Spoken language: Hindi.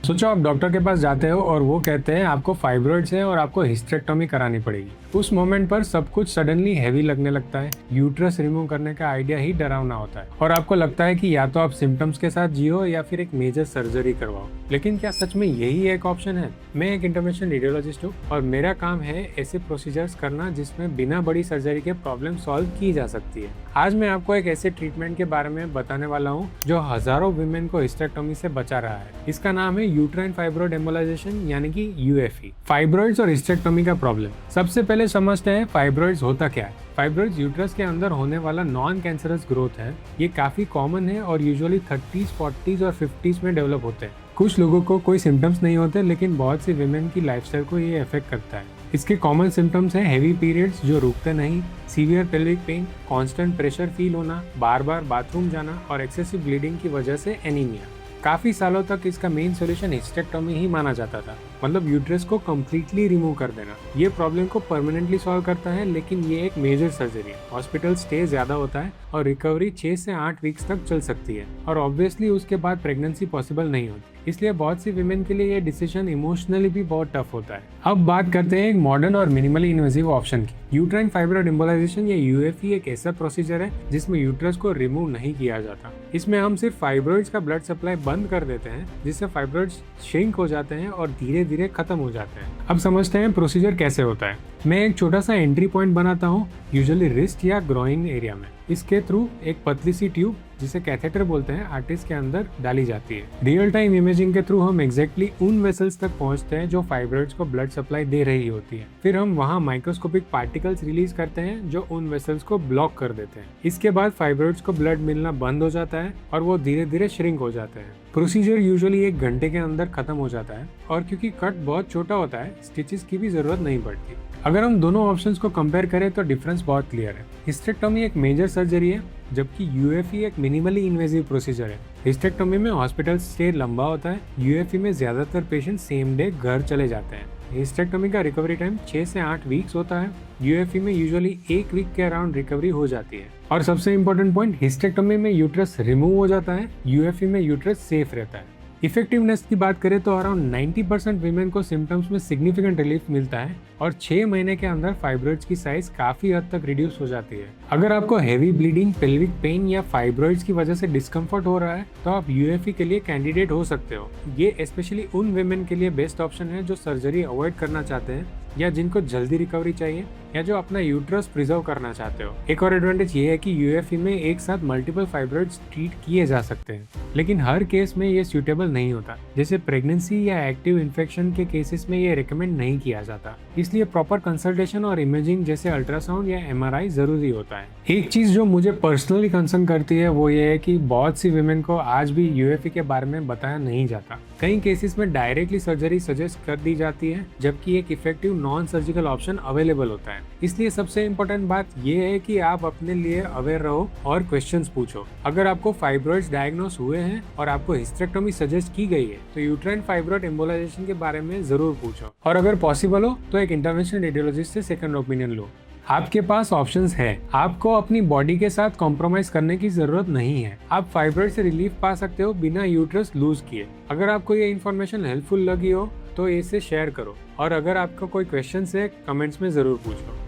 सोचो आप डॉक्टर के पास जाते हो और वो कहते हैं आपको फाइब्रॉइड्स है और आपको हिस्टेरेक्टोमी करानी पड़ेगी। उस मोमेंट पर सब कुछ सडनली हैवी लगने लगता है। यूट्रस रिमूव करने का आइडिया ही डरावना होता है और आपको लगता है कि या तो आप सिम्टम्स के साथ जियो या फिर एक मेजर सर्जरी करवाओ। लेकिन क्या सच में यही एक ऑप्शन है? मैं एक इंटरवेंशन रेडियोलॉजिस्ट हूँ और मेरा काम है ऐसे प्रोसीजर्स करना जिसमें बिना बड़ी सर्जरी के प्रॉब्लम सॉल्व की जा सकती है। आज मैं आपको एक ऐसे ट्रीटमेंट के बारे में बताने वाला हूँ जो हजारों वुमेन को हिस्टेरेक्टोमी से बचा रहा है। इसका नाम है यूट्राइन फाइब्रॉइड एम्बोलाइजेशन यानी कि यूएफई। फाइब्रॉइड्स और हिस्टेरेक्टोमी का प्रॉब्लम। सबसे पहले समझते हैं फाइब्रॉइड्स होता क्या है। फाइब्रॉइड्स यूट्रस के अंदर होने वाला नॉन कैंसरस ग्रोथ है। ये काफी कॉमन है और यूजुअली 30s, 40s और 50s में डेवलप होते हैं। कुछ लोगों को कोई सिम्टम्स नहीं होते, लेकिन बहुत सी विमेन की लाइफस्टाइल को ये अफेक्ट करता है। इसके कॉमन सिम्टम्स हैं हेवी पीरियड्स जो रुकते नहीं, severe pelvic pain, constant pressure feel होना, बार बार बाथरूम जाना और एक्सेसिव ब्लीडिंग की वजह से एनीमिया। काफी सालों तक इसका मेन सॉल्यूशन हिस्टेरेक्टोमी ही माना जाता था, मतलब यूट्रस को कम्प्लीटली रिमूव कर देना। ये प्रॉब्लम को परमानेंटली सॉल्व करता है, लेकिन ये एक मेजर सर्जरी है। हॉस्पिटल स्टे ज्यादा होता है और रिकवरी 6 से 8 वीक्स तक चल सकती है और ऑब्वियसली उसके बाद प्रेगनेंसी पॉसिबल नहीं होती। इसलिए बहुत सी विमेन के लिए ये डिसीजन इमोशनली भी बहुत टफ होता है। अब बात करते हैं एक मॉडर्न और मिनिमली इन्वेसिव ऑप्शन की। यूट्राइन फाइब्रॉइड एम्बोलाइजेशन या यूएफई एक ऐसा प्रोसीजर है जिसमें यूट्रस को रिमूव नहीं किया जाता। इसमें हम सिर्फ फाइब्रॉइड्स का ब्लड सप्लाई बंद कर देते हैं, जिससे फाइब्रॉइड्स श्रिंक हो जाते हैं और धीरे धीरे खत्म हो जाते हैं। अब समझते हैं प्रोसीजर कैसे होता है। मैं एक छोटा सा एंट्री पॉइंट बनाता हूँ, यूजुअली रिस्ट या ग्रोइन एरिया में। इसके थ्रू एक पतली सी ट्यूब, जिसे कैथेटर बोलते हैं, आर्टिस्ट के अंदर डाली जाती है। रियल टाइम इमेजिंग के थ्रू हम एग्जैक्टली उन वेसल्स तक पहुंचते हैं जो फाइब्रॉइड्स को ब्लड सप्लाई दे रही होती है। फिर हम वहां माइक्रोस्कोपिक पार्टिकल्स रिलीज करते हैं जो उन वेसल्स को ब्लॉक कर देते हैं। इसके बाद फाइब्रॉइड्स को ब्लड मिलना बंद हो जाता है और वो धीरे धीरे श्रिंक हो जाते हैं। प्रोसीजर यूजुअली 1 घंटे के अंदर खत्म हो जाता है और क्योंकि कट बहुत छोटा होता है, स्टिचेस की भी जरूरत नहीं पड़ती। अगर हम दोनों ऑप्शंस को कंपेयर करें तो डिफरेंस बहुत क्लियर है। हिस्टेरेक्टोमी एक मेजर सर्जरी है, जबकि यूएफई एक मिनिमली इन्वेसिव प्रोसीजर है। हिस्टेरेक्टोमी में हॉस्पिटल स्टे लंबा होता है, यूएफई में ज्यादातर पेशेंट सेम डे घर चले जाते हैं। हिस्टेरेक्टोमी का रिकवरी टाइम 6 से 8 वीक्स होता है। यूएफई में यूजुअली 1 वीक के अराउंड रिकवरी हो जाती है। और सबसे इम्पोर्टेंट पॉइंट, हिस्टेरेक्टोमी में यूट्रस रिमूव हो जाता है, यूएफई में यूट्रस सेफ रहता है। इफेक्टिवनेस की बात करें तो अराउंड 90% वीमेन को सिम्टम्स में सिग्निफिकेंट रिलीफ मिलता है और 6 महीने के अंदर फाइब्रॉइड्स की साइज काफी हद तक रिड्यूस हो जाती है। अगर आपको हेवी ब्लीडिंग, पेल्विक पेन या फाइब्रॉइड्स की वजह से डिस्कम्फर्ट हो रहा है तो आप यूएफई के लिए कैंडिडेट हो सकते हो। ये स्पेशली उन वीमेन के लिए बेस्ट ऑप्शन है जो सर्जरी अवॉइड करना चाहते हैं या जिनको जल्दी रिकवरी चाहिए या जो अपना यूट्रस प्रिजर्व करना चाहते हो। एक और एडवांटेज ये है कि यूएफई में एक साथ मल्टीपल फाइब्रॉइड्स ट्रीट किए जा सकते हैं, लेकिन हर केस में ये सूटेबल नहीं होता। जैसे प्रेगनेंसी या एक्टिव इन्फेक्शन के केसेस में ये रिकमेंड नहीं किया जाता। इसलिए प्रॉपर कंसल्टेशन और इमेजिंग जैसे अल्ट्रासाउंड या एमआरआई जरूरी होता है। एक चीज जो मुझे पर्सनली कंसर्न करती है वो ये है कि बहुत सी विमेन को आज भी यूएफई के बारे में बताया नहीं जाता। कई केसेस में डायरेक्टली सर्जरी सजेस्ट कर दी जाती है, जबकि एक effective non surgical option available होता है। इसलिए सबसे इम्पोर्टेंट बात यह है कि आप अपने लिए अवेयर रहो और क्वेश्चंस पूछो। अगर आपको फाइब्रॉइड्स डायग्नोस हुए हैं और आपको हिस्टेरेक्टोमी सजेस्ट की गई है तो यूट्राइन फाइब्रॉइड एम्बोलाइजेशन के बारे में जरूर पूछो और अगर पॉसिबल हो तो एक इंटरवेंशन रेडियोलॉजिस्ट से सेकंड ओपिनियन लो। आपके पास ऑप्शंस है, आपको अपनी बॉडी के साथ कॉम्प्रोमाइज करने की जरूरत नहीं है। आप फाइब्रॉइड से रिलीफ पा सकते हो बिना यूट्रस लूज किए। अगर आपको ये इन्फॉर्मेशन हेल्पफुल लगी हो तो इसे शेयर करो और अगर आपका कोई क्वेश्चन है कमेंट्स में जरूर पूछो।